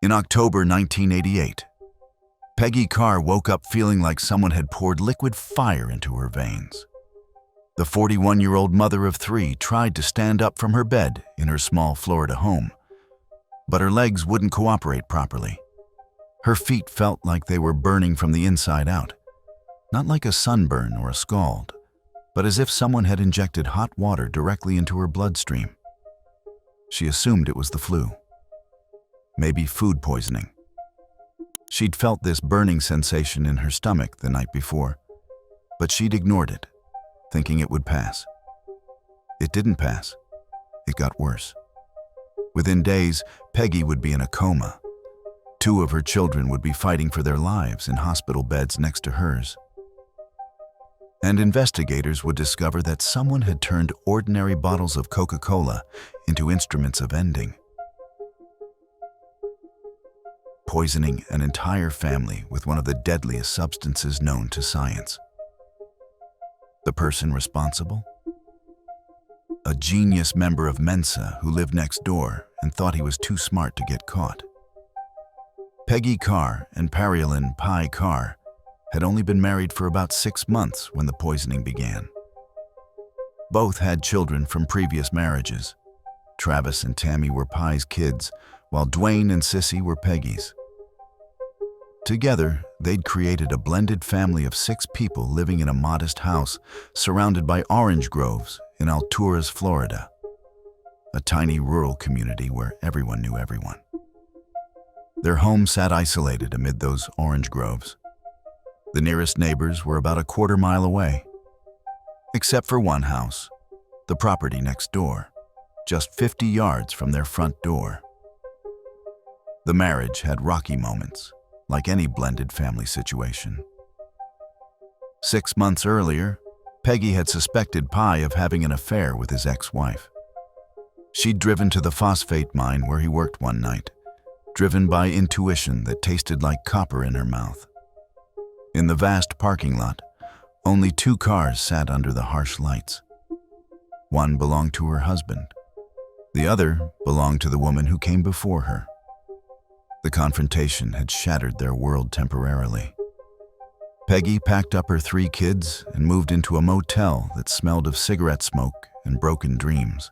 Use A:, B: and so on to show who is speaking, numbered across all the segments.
A: In October 1988, Peggy Carr woke up feeling like someone had poured liquid fire into her veins. The 41-year-old mother of three tried to stand up from her bed in her small Florida home, but her legs wouldn't cooperate properly. Her feet felt like they were burning from the inside out, not like a sunburn or a scald, but as if someone had injected hot water directly into her bloodstream. She assumed it was the flu, maybe food poisoning. She'd felt this burning sensation in her stomach the night before, but she'd ignored it, thinking it would pass. It didn't pass. It got worse. Within days, Peggy would be in a coma. Two of her children would be fighting for their lives in hospital beds next to hers. And investigators would discover that someone had turned ordinary bottles of Coca-Cola into instruments of ending, poisoning an entire family with one of the deadliest substances known to science. The person responsible? A genius member of Mensa who lived next door and thought he was too smart to get caught. Peggy Carr and Parilyn Pi Carr had only been married for about 6 months when the poisoning began. Both had children from previous marriages. Travis and Tammy were Pi's kids, while Dwayne and Sissy were Peggy's. Together, they'd created a blended family of 6 people living in a modest house surrounded by orange groves in Alturas, Florida, a tiny rural community where everyone knew everyone. Their home sat isolated amid those orange groves. The nearest neighbors were about a quarter-mile away, except for one house, the property next door, just 50 yards from their front door. The marriage had rocky moments, like any blended family situation. 6 months earlier, Peggy had suspected Pi of having an affair with his ex-wife. She'd driven to the phosphate mine where he worked one night, driven by intuition that tasted like copper in her mouth. In the vast parking lot, only 2 cars sat under the harsh lights. One belonged to her husband. The other belonged to the woman who came before her. The confrontation had shattered their world temporarily. Peggy packed up her 3 kids and moved into a motel that smelled of cigarette smoke and broken dreams.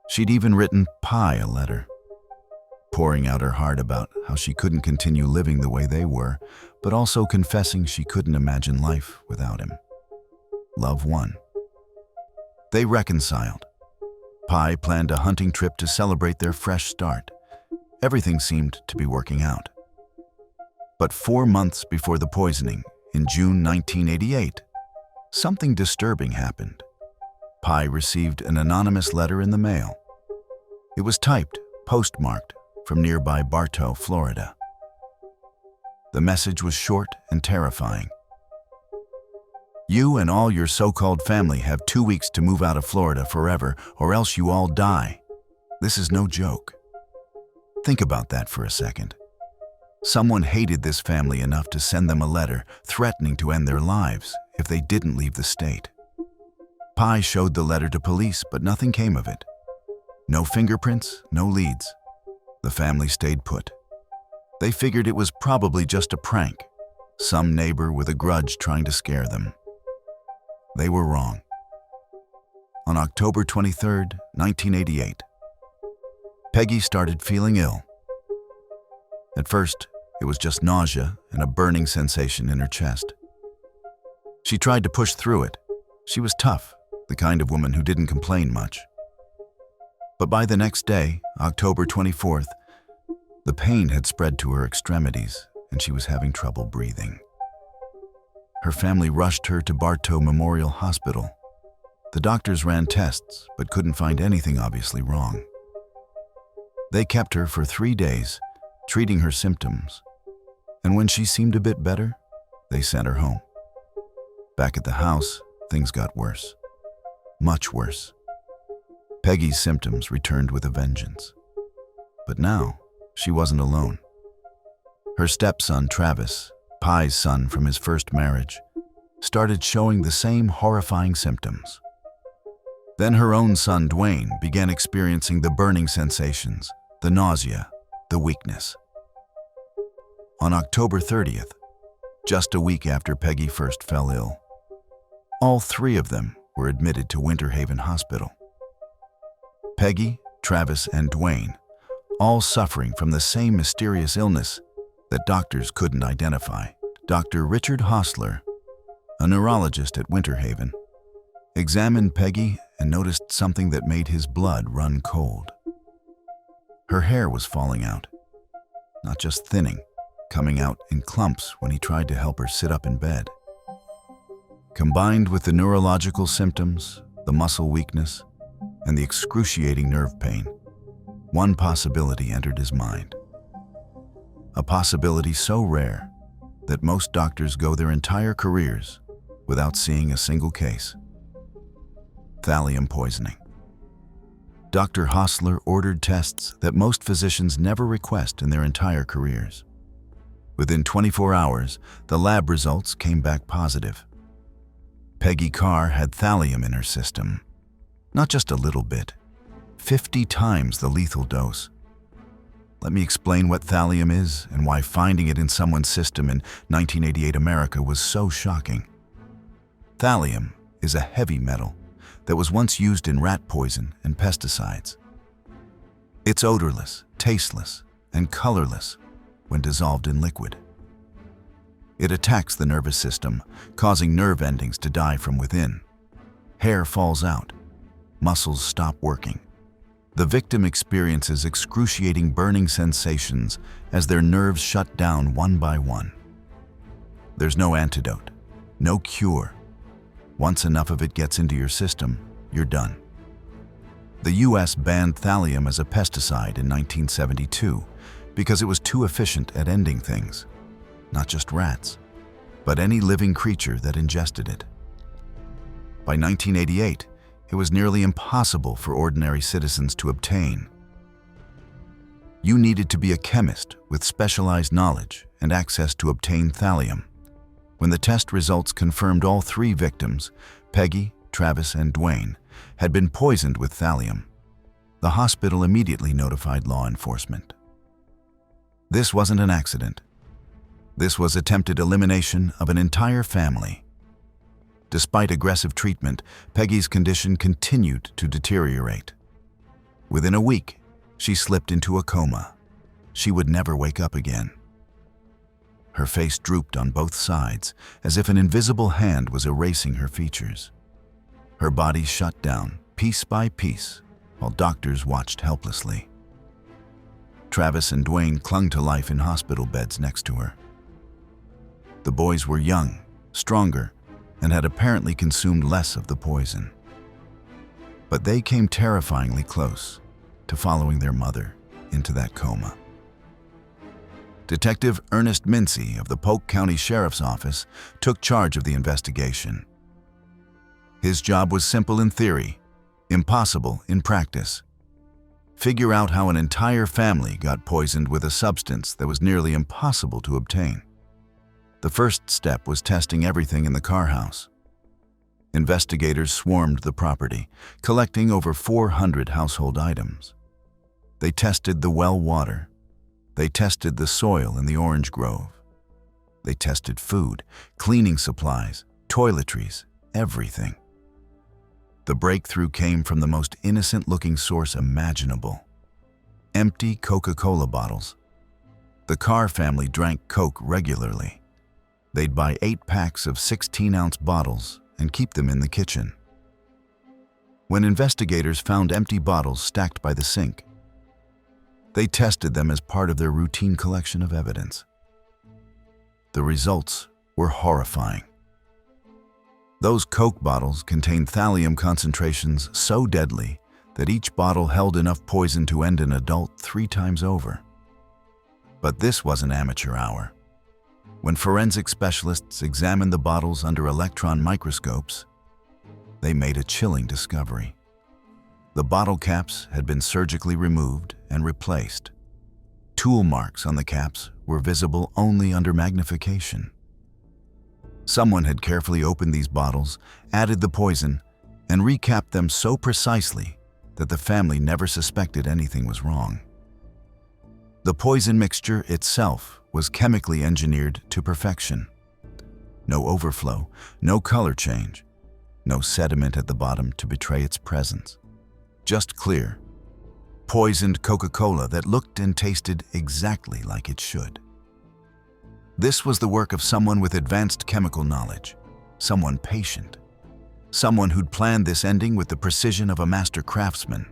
A: She'd even written Pi a letter, pouring out her heart about how she couldn't continue living the way they were, but also confessing she couldn't imagine life without him. Love won. They reconciled. Pi planned a hunting trip to celebrate their fresh start. Everything seemed to be working out. But 4 months before the poisoning, in June 1988, something disturbing happened. Pi received an anonymous letter in the mail. It was typed, postmarked, from nearby Bartow, Florida. The message was short and terrifying. You and all your so-called family have 2 weeks to move out of Florida forever, or else you all die. This is no joke. Think about that for a second. Someone hated this family enough to send them a letter threatening to end their lives if they didn't leave the state. Pi showed the letter to police, but nothing came of it. No fingerprints, no leads. The family stayed put. They figured it was probably just a prank, some neighbor with a grudge trying to scare them. They were wrong. On October 23, 1988, Peggy started feeling ill. At first, it was just nausea and a burning sensation in her chest. She tried to push through it. She was tough, the kind of woman who didn't complain much. But by the next day, October 24th, the pain had spread to her extremities and she was having trouble breathing. Her family rushed her to Bartow Memorial Hospital. The doctors ran tests but couldn't find anything obviously wrong. They kept her for 3 days, treating her symptoms, and when she seemed a bit better, they sent her home. Back at the house, things got worse. Much worse. Peggy's symptoms returned with a vengeance. But now, she wasn't alone. Her stepson, Travis, Pi's son from his first marriage, started showing the same horrifying symptoms. Then her own son, Dwayne, began experiencing the burning sensations, the nausea, the weakness. On October 30th, just a week after Peggy first fell ill, all three of them were admitted to Winter Haven Hospital. Peggy, Travis, and Dwayne, all suffering from the same mysterious illness that doctors couldn't identify. Dr. Richard Hostler, a neurologist at Winter Haven, examined Peggy and noticed something that made his blood run cold. Her hair was falling out, not just thinning, coming out in clumps when he tried to help her sit up in bed. Combined with the neurological symptoms, the muscle weakness, and the excruciating nerve pain, one possibility entered his mind. A possibility so rare that most doctors go their entire careers without seeing a single case. Thallium poisoning. Dr. Hostler ordered tests that most physicians never request in their entire careers. Within 24 hours, the lab results came back positive. Peggy Carr had thallium in her system. Not just a little bit, 50 times the lethal dose. Let me explain what thallium is and why finding it in someone's system in 1988 America was so shocking. Thallium is a heavy metal that was once used in rat poison and pesticides. It's odorless, tasteless, and colorless when dissolved in liquid. It attacks the nervous system, causing nerve endings to die from within. Hair falls out. Muscles stop working. The victim experiences excruciating burning sensations as their nerves shut down one by one. There's no antidote, no cure. Once enough of it gets into your system, you're done. The US banned thallium as a pesticide in 1972 because it was too efficient at ending things, not just rats, but any living creature that ingested it. By 1988, it was nearly impossible for ordinary citizens to obtain. You needed to be a chemist with specialized knowledge and access to obtain thallium. When the test results confirmed all three victims, Peggy, Travis, and Dwayne, had been poisoned with thallium, the hospital immediately notified law enforcement. This wasn't an accident. This was attempted elimination of an entire family. Despite aggressive treatment, Peggy's condition continued to deteriorate. Within a week, she slipped into a coma. She would never wake up again. Her face drooped on both sides, as if an invisible hand was erasing her features. Her body shut down, piece by piece, while doctors watched helplessly. Travis and Dwayne clung to life in hospital beds next to her. The boys were young, stronger, and had apparently consumed less of the poison. But they came terrifyingly close to following their mother into that coma. Detective Ernest Mincy of the Polk County Sheriff's Office took charge of the investigation. His job was simple in theory, impossible in practice. Figure out how an entire family got poisoned with a substance that was nearly impossible to obtain. The first step was testing everything in the Carr house. Investigators swarmed the property, collecting over 400 household items. They tested the well water. They tested the soil in the orange grove. They tested food, cleaning supplies, toiletries, everything. The breakthrough came from the most innocent-looking source imaginable: empty Coca-Cola bottles. The Carr family drank Coke regularly. They'd buy 8 packs of 16-ounce bottles and keep them in the kitchen. When investigators found empty bottles stacked by the sink, they tested them as part of their routine collection of evidence. The results were horrifying. Those Coke bottles contained thallium concentrations so deadly that each bottle held enough poison to end an adult 3 times over. But this was an amateur hour. When forensic specialists examined the bottles under electron microscopes, they made a chilling discovery. The bottle caps had been surgically removed and replaced. Tool marks on the caps were visible only under magnification. Someone had carefully opened these bottles, added the poison, and recapped them so precisely that the family never suspected anything was wrong. The poison mixture itself was chemically engineered to perfection. No overflow, no color change, no sediment at the bottom to betray its presence. Just clear, poisoned Coca-Cola that looked and tasted exactly like it should. This was the work of someone with advanced chemical knowledge, someone patient, someone who'd planned this ending with the precision of a master craftsman.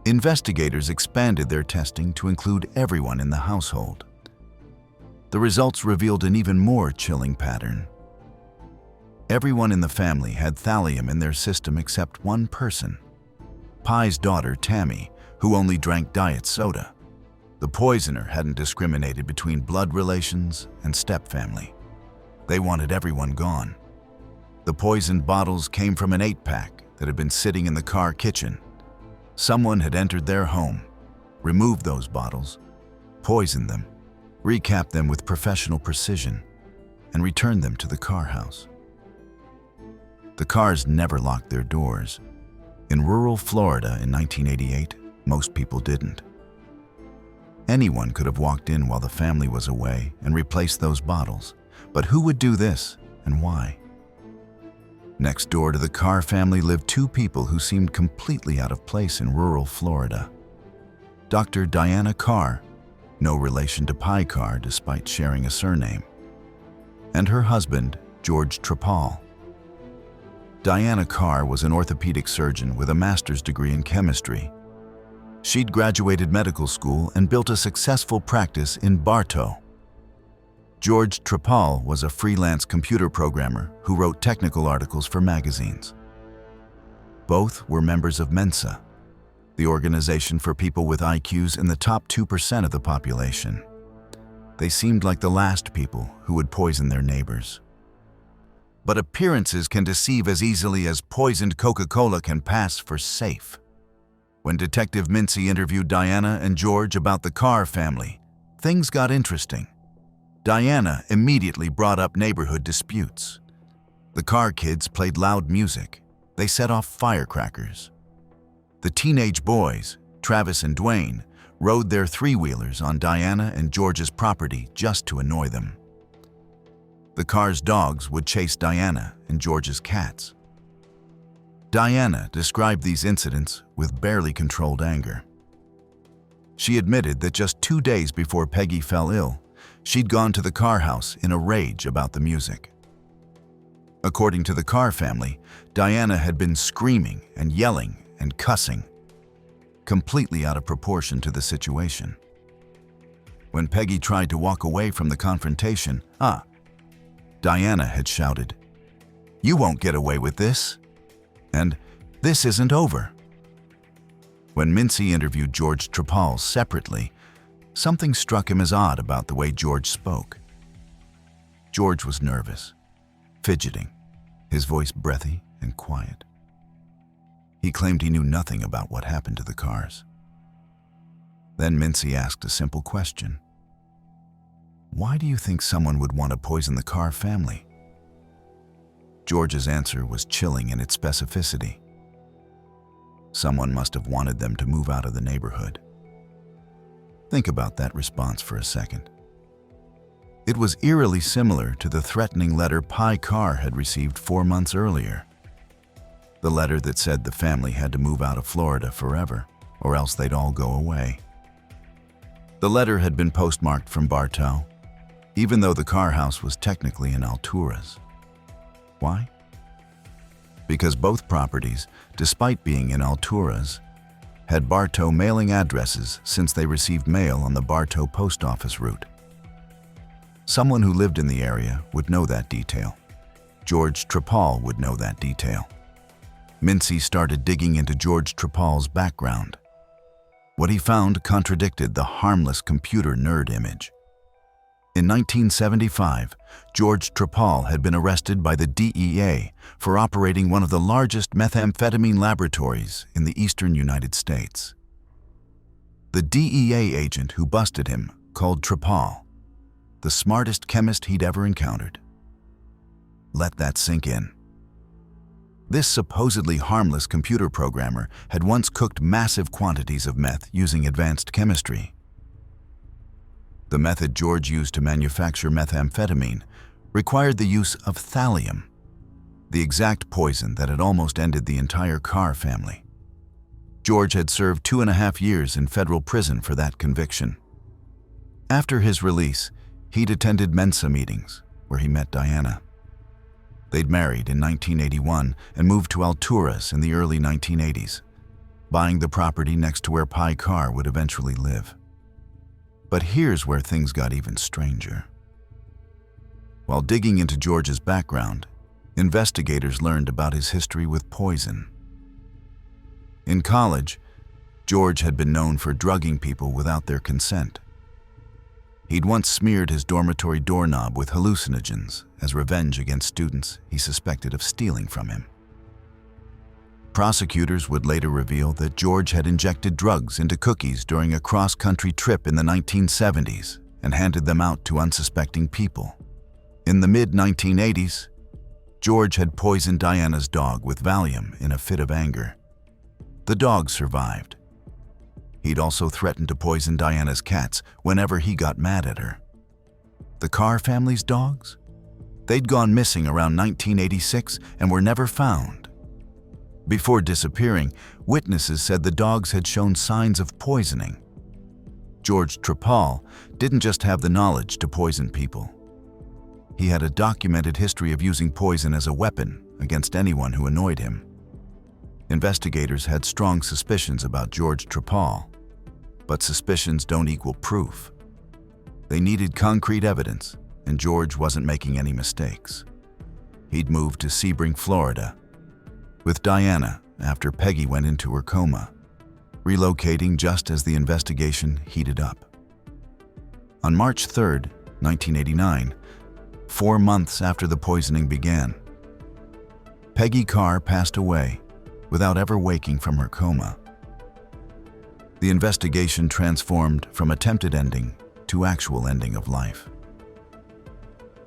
A: Investigators expanded their testing to include everyone in the household. The results revealed an even more chilling pattern. Everyone in the family had thallium in their system except one person, Pi's daughter, Tammy, who only drank diet soda. The poisoner hadn't discriminated between blood relations and stepfamily. They wanted everyone gone. The poisoned bottles came from an 8-pack that had been sitting in the car kitchen. Someone had entered their home, removed those bottles, poisoned them, recapped them with professional precision, and returned them to the car house. The cars never locked their doors. In rural Florida in 1988, most people didn't. Anyone could have walked in while the family was away and replaced those bottles, but who would do this and why? Next door to the Carr family lived two people who seemed completely out of place in rural Florida. Dr. Diana Carr, no relation to Pi Carr despite sharing a surname, and her husband, George Trapal. Diana Carr was an orthopedic surgeon with a master's degree in chemistry. She'd graduated medical school and built a successful practice in Bartow. George Trapal was a freelance computer programmer who wrote technical articles for magazines. Both were members of Mensa, the organization for people with IQs in the top 2% of the population. They seemed like the last people who would poison their neighbors. But appearances can deceive as easily as poisoned Coca-Cola can pass for safe. When Detective Mincy interviewed Diana and George about the Carr family, things got interesting. Diana immediately brought up neighborhood disputes. The Carr kids played loud music. They set off firecrackers. The teenage boys, Travis and Dwayne, rode their three-wheelers on Diana and George's property just to annoy them. The Carr's dogs would chase Diana and George's cats. Diana described these incidents with barely controlled anger. She admitted that just 2 days before Peggy fell ill, she'd gone to the Carr house in a rage about the music. According to the Carr family, Diana had been screaming and yelling and cussing, completely out of proportion to the situation. When Peggy tried to walk away from the confrontation, Diana had shouted, "You won't get away with this," and "This isn't over." When Mincy interviewed George Trapal separately, something struck him as odd about the way George spoke. George was nervous, fidgeting, his voice breathy and quiet. He claimed he knew nothing about what happened to the Carrs. Then Mincy asked a simple question. Why do you think someone would want to poison the Carr family? George's answer was chilling in its specificity. Someone must have wanted them to move out of the neighborhood. Think about that response for a second. It was eerily similar to the threatening letter Pi Carr had received 4 months earlier. The letter that said the family had to move out of Florida forever, or else they'd all go away. The letter had been postmarked from Bartow, even though the Carr house was technically in Alturas. Why? Because both properties, despite being in Alturas, had Bartow mailing addresses since they received mail on the Bartow post office route. Someone who lived in the area would know that detail. George Trapal would know that detail. Mincy started digging into George Trapal's background. What he found contradicted the harmless computer nerd image. In 1975, George Trapal had been arrested by the DEA for operating one of the largest methamphetamine laboratories in the eastern United States. The DEA agent who busted him called Trapal the smartest chemist he'd ever encountered. Let that sink in. This supposedly harmless computer programmer had once cooked massive quantities of meth using advanced chemistry. The method George used to manufacture methamphetamine required the use of thallium, the exact poison that had almost ended the entire Carr family. George had served 2.5 years in federal prison for that conviction. After his release, he'd attended Mensa meetings, where he met Diana. They'd married in 1981 and moved to Alturas in the early 1980s, buying the property next to where Pi Carr would eventually live. But here's where things got even stranger. While digging into George's background, investigators learned about his history with poison. In college, George had been known for drugging people without their consent. He'd once smeared his dormitory doorknob with hallucinogens as revenge against students he suspected of stealing from him. Prosecutors would later reveal that George had injected drugs into cookies during a cross-country trip in the 1970s and handed them out to unsuspecting people. In the mid-1980s, George had poisoned Diana's dog with Valium in a fit of anger. The dog survived. He'd also threatened to poison Diana's cats whenever he got mad at her. The Carr family's dogs? They'd gone missing around 1986 and were never found. Before disappearing, witnesses said the dogs had shown signs of poisoning. George Trepal didn't just have the knowledge to poison people. He had a documented history of using poison as a weapon against anyone who annoyed him. Investigators had strong suspicions about George Trepal, but suspicions don't equal proof. They needed concrete evidence, and George wasn't making any mistakes. He'd moved to Sebring, Florida, with Diana after Peggy went into her coma, relocating just as the investigation heated up. On March 3, 1989, 4 months after the poisoning began, Peggy Carr passed away without ever waking from her coma. The investigation transformed from attempted ending to actual ending of life.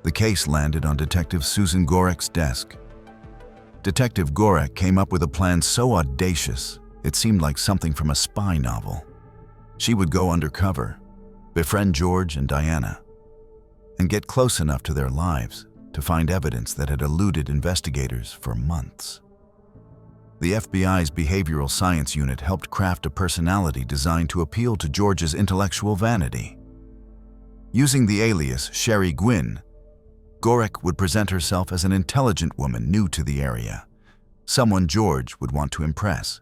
A: The case landed on Detective Susan Gorek's desk. Detective Gorek came up with a plan so audacious, it seemed like something from a spy novel. She would go undercover, befriend George and Diana, and get close enough to their lives to find evidence that had eluded investigators for months. The FBI's Behavioral Science Unit helped craft a personality designed to appeal to George's intellectual vanity. Using the alias Sherry Gwynn, Gorek would present herself as an intelligent woman new to the area, someone George would want to impress.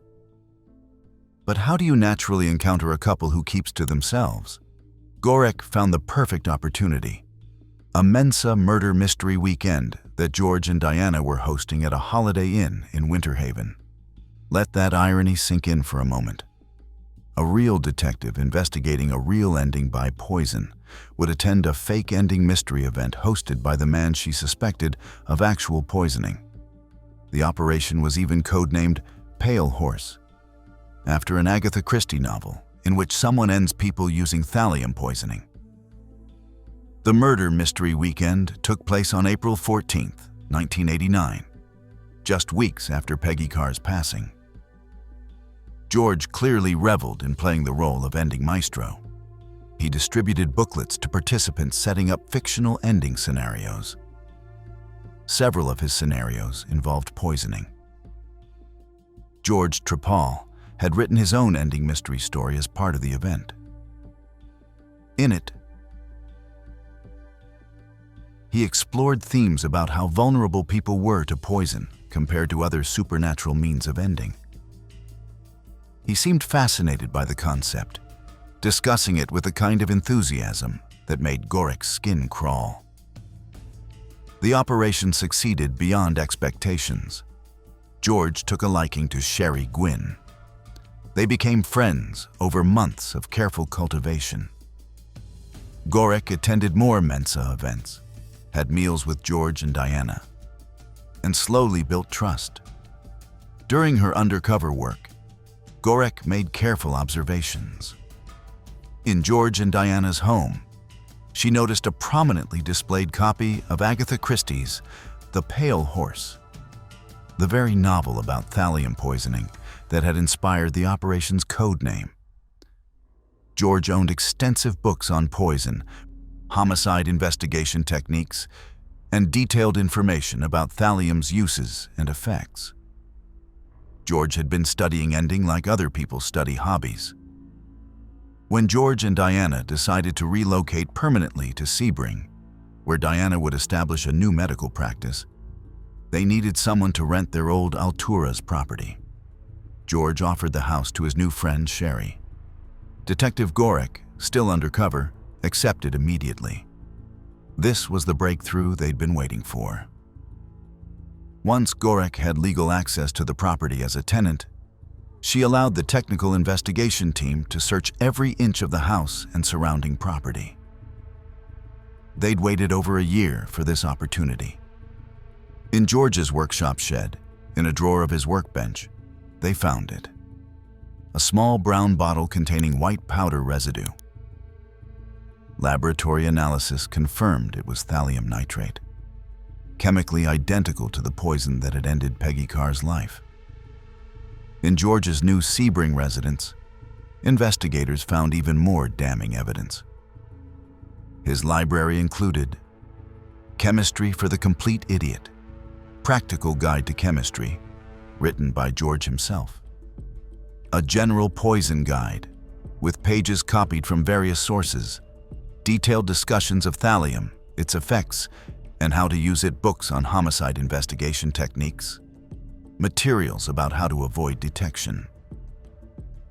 A: But how do you naturally encounter a couple who keeps to themselves? Gorek found the perfect opportunity: a Mensa murder mystery weekend that George and Diana were hosting at a Holiday Inn in Winter Haven. Let that irony sink in for a moment. A real detective investigating a real ending by poison would attend a fake ending mystery event hosted by the man she suspected of actual poisoning. The operation was even codenamed Pale Horse, after an Agatha Christie novel in which someone ends people using thallium poisoning. The murder mystery weekend took place on April 14, 1989, just weeks after Peggy Carr's passing. George clearly reveled in playing the role of ending maestro. He distributed booklets to participants setting up fictional ending scenarios. Several of his scenarios involved poisoning. George Trepal had written his own ending mystery story as part of the event. In it, he explored themes about how vulnerable people were to poison compared to other supernatural means of ending. He seemed fascinated by the concept, discussing it with a kind of enthusiasm that made Gorek's skin crawl. The operation succeeded beyond expectations. George took a liking to Sherry Gwynn. They became friends over months of careful cultivation. Gorek attended more Mensa events, had meals with George and Diana, and slowly built trust. During her undercover work, Gorek made careful observations. In George and Diana's home, she noticed a prominently displayed copy of Agatha Christie's The Pale Horse, the very novel about thallium poisoning that had inspired the operation's code name. George owned extensive books on poison, homicide investigation techniques, and detailed information about thallium's uses and effects. George had been studying ending like other people study hobbies. When George and Diana decided to relocate permanently to Sebring, where Diana would establish a new medical practice, they needed someone to rent their old Altura's property. George offered the house to his new friend, Sherry. Detective Gorek, still undercover, accepted immediately. This was the breakthrough they'd been waiting for. Once Gorek had legal access to the property as a tenant, she allowed the technical investigation team to search every inch of the house and surrounding property. They'd waited over a year for this opportunity. In George's workshop shed, in a drawer of his workbench, they found it. A small brown bottle containing white powder residue. Laboratory analysis confirmed it was thallium nitrate, chemically identical to the poison that had ended Peggy Carr's life. In George's new Sebring residence, investigators found even more damning evidence. His library included Chemistry for the Complete Idiot, Practical Guide to Chemistry, written by George himself. A General Poison Guide, with pages copied from various sources, detailed discussions of thallium, its effects, and how to use it, books on homicide investigation techniques, materials about how to avoid detection.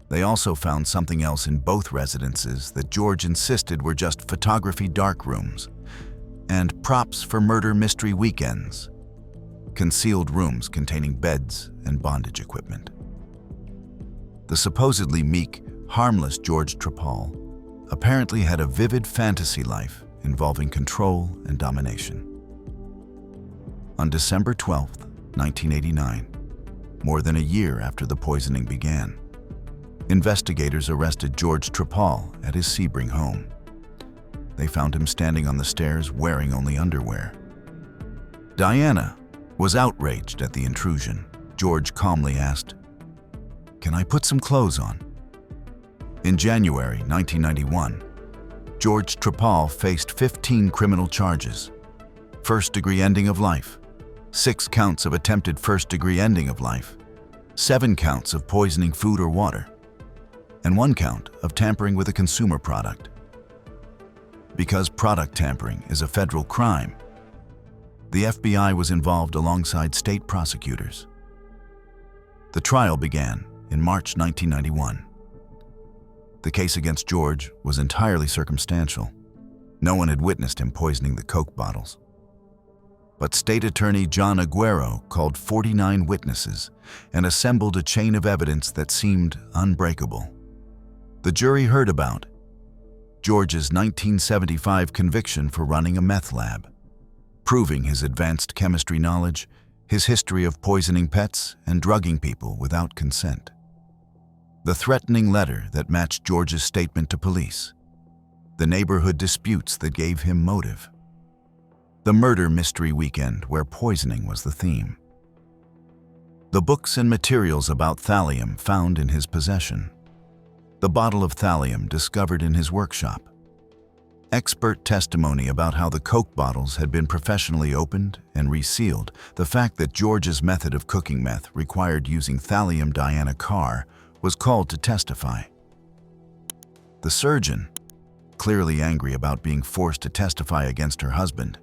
A: They also found something else in both residences that George insisted were just photography darkrooms and props for murder mystery weekends, concealed rooms containing beds and bondage equipment. The supposedly meek, harmless George Trapal apparently had a vivid fantasy life involving control and domination. On December 12, 1989, more than a year after the poisoning began, investigators arrested George Trapal at his Sebring home. They found him standing on the stairs wearing only underwear. Diana was outraged at the intrusion. George calmly asked, "Can I put some clothes on?" In January 1991, George Trapal faced 15 criminal charges: first-degree ending of life, 6 counts of attempted first-degree ending of life, 7 counts of poisoning food or water, and 1 count of tampering with a consumer product. Because product tampering is a federal crime, the FBI was involved alongside state prosecutors. The trial began in March 1991. The case against George was entirely circumstantial. No one had witnessed him poisoning the Coke bottles. But State Attorney John Aguero called 49 witnesses and assembled a chain of evidence that seemed unbreakable. The jury heard about George's 1975 conviction for running a meth lab, proving his advanced chemistry knowledge, his history of poisoning pets and drugging people without consent, the threatening letter that matched George's statement to police, the neighborhood disputes that gave him motive, the murder mystery weekend where poisoning was the theme, the books and materials about thallium found in his possession, the bottle of thallium discovered in his workshop, expert testimony about how the Coke bottles had been professionally opened and resealed, the fact that George's method of cooking meth required using thallium. Diana Carr was called to testify. The surgeon, clearly angry about being forced to testify against her husband,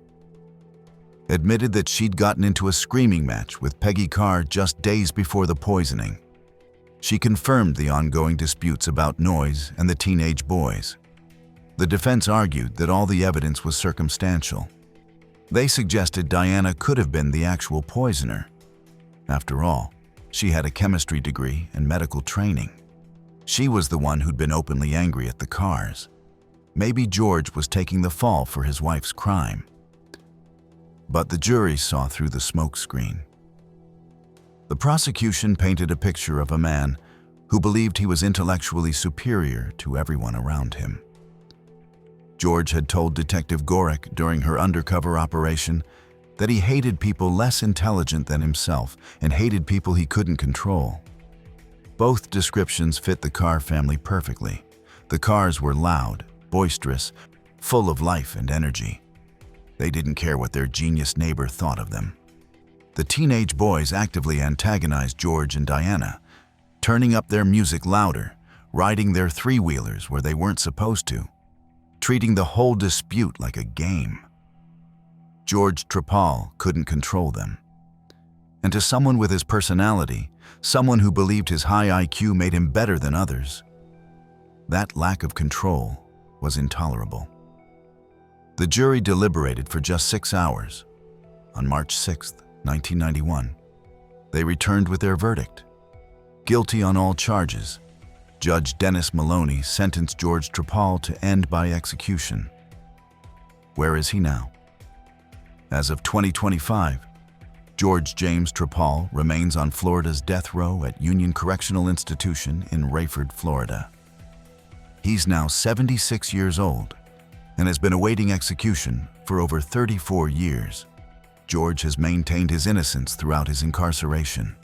A: admitted that she'd gotten into a screaming match with Peggy Carr just days before the poisoning. She confirmed the ongoing disputes about noise and the teenage boys. The defense argued that all the evidence was circumstantial. They suggested Diana could have been the actual poisoner. After all, she had a chemistry degree and medical training. She was the one who'd been openly angry at the Carrs. Maybe George was taking the fall for his wife's crime. But the jury saw through the smokescreen. The prosecution painted a picture of a man who believed he was intellectually superior to everyone around him. George had told Detective Gorek during her undercover operation that he hated people less intelligent than himself and hated people he couldn't control. Both descriptions fit the Carr family perfectly. The cars were loud, boisterous, full of life and energy. They didn't care what their genius neighbor thought of them. The teenage boys actively antagonized George and Diana, turning up their music louder, riding their three-wheelers where they weren't supposed to, treating the whole dispute like a game. George Trepal couldn't control them. And to someone with his personality, someone who believed his high IQ made him better than others, that lack of control was intolerable. The jury deliberated for just 6 hours. On March 6, 1991, they returned with their verdict. Guilty on all charges, Judge Dennis Maloney sentenced George Trepal to end by execution. Where is he now? As of 2025, George James Trepal remains on Florida's death row at Union Correctional Institution in Rayford, Florida. He's now 76 years old and has been awaiting execution for over 34 years. George has maintained his innocence throughout his incarceration.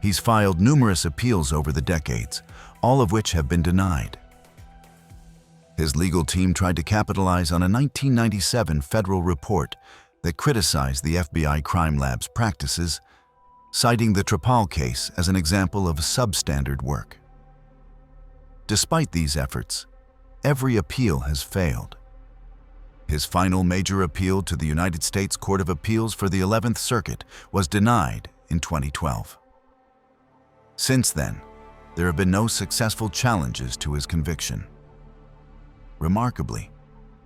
A: He's filed numerous appeals over the decades, all of which have been denied. His legal team tried to capitalize on a 1997 federal report that criticized the FBI crime lab's practices, citing the Trepal case as an example of substandard work. Despite these efforts, every appeal has failed. His final major appeal to the United States Court of Appeals for the 11th Circuit was denied in 2012. Since then, there have been no successful challenges to his conviction. Remarkably,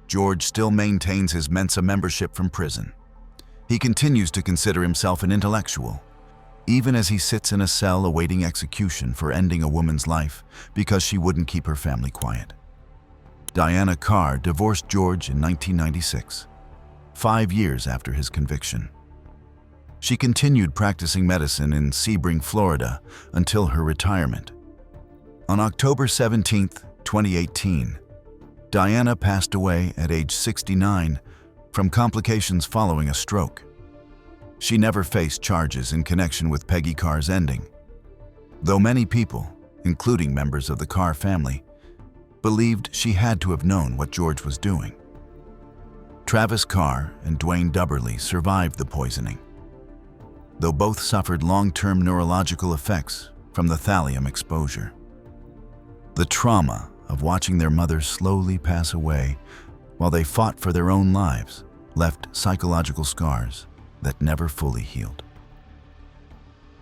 A: George still maintains his Mensa membership from prison. He continues to consider himself an intellectual, even as he sits in a cell awaiting execution for ending a woman's life because she wouldn't keep her family quiet. Diana Carr divorced George in 1996, 5 years after his conviction. She continued practicing medicine in Sebring, Florida, until her retirement. On October 17, 2018, Diana passed away at age 69 from complications following a stroke. She never faced charges in connection with Peggy Carr's ending, though many people, including members of the Carr family, believed she had to have known what George was doing. Travis Carr and Dwayne Dubberly survived the poisoning, though both suffered long-term neurological effects from the thallium exposure. The trauma of watching their mother slowly pass away while they fought for their own lives left psychological scars that never fully healed.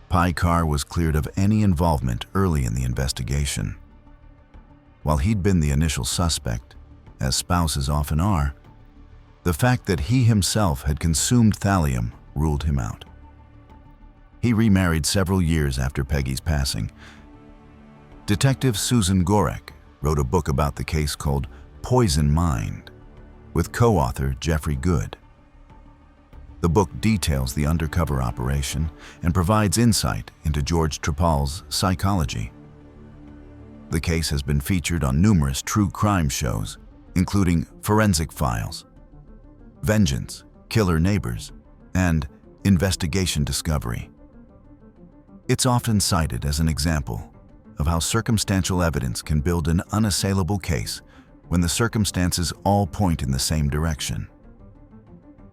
A: Pi Carr was cleared of any involvement early in the investigation. While he'd been the initial suspect, as spouses often are, the fact that he himself had consumed thallium ruled him out. He remarried several years after Peggy's passing. Detective Susan Gorek wrote a book about the case called Poison Mind, with co-author Jeffrey Good. The book details the undercover operation and provides insight into George Trepal's psychology. The case has been featured on numerous true crime shows, including Forensic Files, Vengeance, Killer Neighbors, and Investigation Discovery. It's often cited as an example of how circumstantial evidence can build an unassailable case when the circumstances all point in the same direction.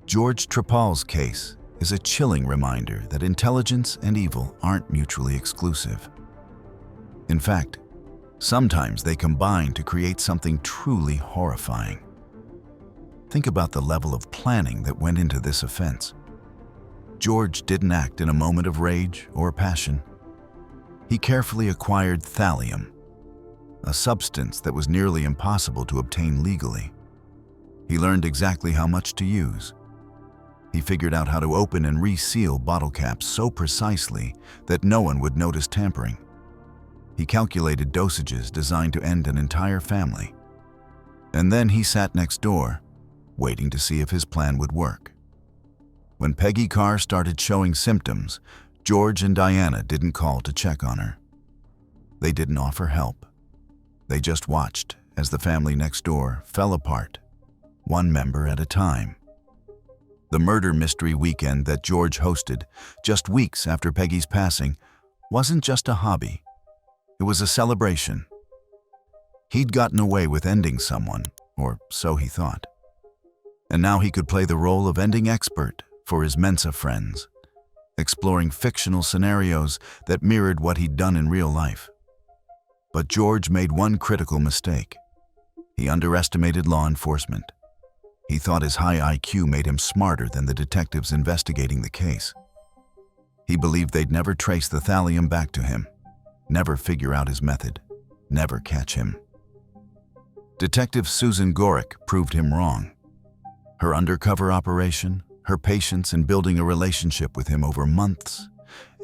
A: George Trepal's case is a chilling reminder that intelligence and evil aren't mutually exclusive. In fact, sometimes they combine to create something truly horrifying. Think about the level of planning that went into this offense. George didn't act in a moment of rage or passion. He carefully acquired thallium, a substance that was nearly impossible to obtain legally. He learned exactly how much to use. He figured out how to open and reseal bottle caps so precisely that no one would notice tampering. He calculated dosages designed to end an entire family. And then he sat next door, waiting to see if his plan would work. When Peggy Carr started showing symptoms, George and Diana didn't call to check on her. They didn't offer help. They just watched as the family next door fell apart, one member at a time. The murder mystery weekend that George hosted just weeks after Peggy's passing wasn't just a hobby. It was a celebration. He'd gotten away with ending someone, or so he thought. And now he could play the role of ending expert for his Mensa friends, exploring fictional scenarios that mirrored what he'd done in real life. But George made one critical mistake. He underestimated law enforcement. He thought his high IQ made him smarter than the detectives investigating the case. He believed they'd never trace the thallium back to him, never figure out his method, never catch him. Detective Susan Gorick proved him wrong. Her undercover operation, her patience in building a relationship with him over months,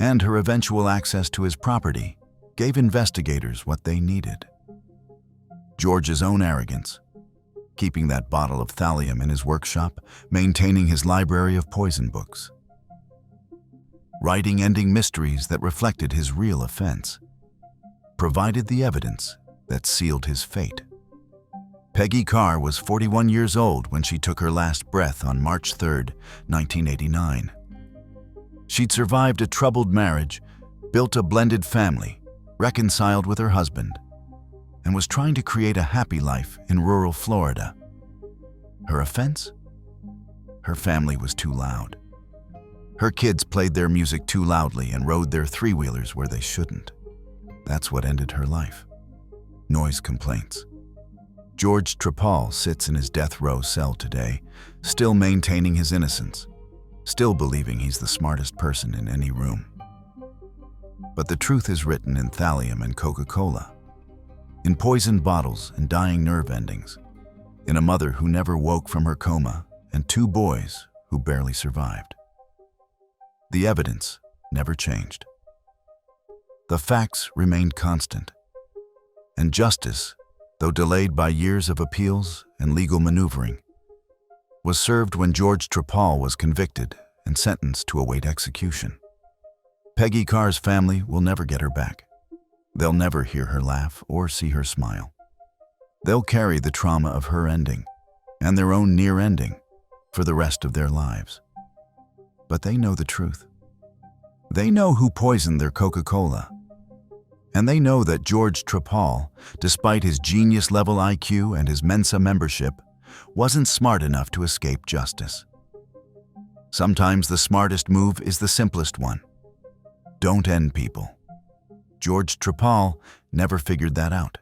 A: and her eventual access to his property gave investigators what they needed. George's own arrogance, keeping that bottle of thallium in his workshop, maintaining his library of poison books, writing ending mysteries that reflected his real offense, provided the evidence that sealed his fate. Peggy Carr was 41 years old when she took her last breath on March 3, 1989. She'd survived a troubled marriage, built a blended family, reconciled with her husband, and was trying to create a happy life in rural Florida. Her offense? Her family was too loud. Her kids played their music too loudly and rode their three-wheelers where they shouldn't. That's what ended her life. Noise complaints. George Trapal sits in his death row cell today, still maintaining his innocence, still believing he's the smartest person in any room. But the truth is written in thallium and Coca-Cola, in poisoned bottles and dying nerve endings, in a mother who never woke from her coma and two boys who barely survived. The evidence never changed. The facts remained constant, and justice, though delayed by years of appeals and legal maneuvering, was served when George Trapal was convicted and sentenced to await execution. Peggy Carr's family will never get her back. They'll never hear her laugh or see her smile. They'll carry the trauma of her ending and their own near ending for the rest of their lives. But they know the truth. They know who poisoned their Coca-Cola. And they know that George Trapal, despite his genius-level IQ and his Mensa membership, wasn't smart enough to escape justice. Sometimes the smartest move is the simplest one. Don't end people. George Trapal never figured that out.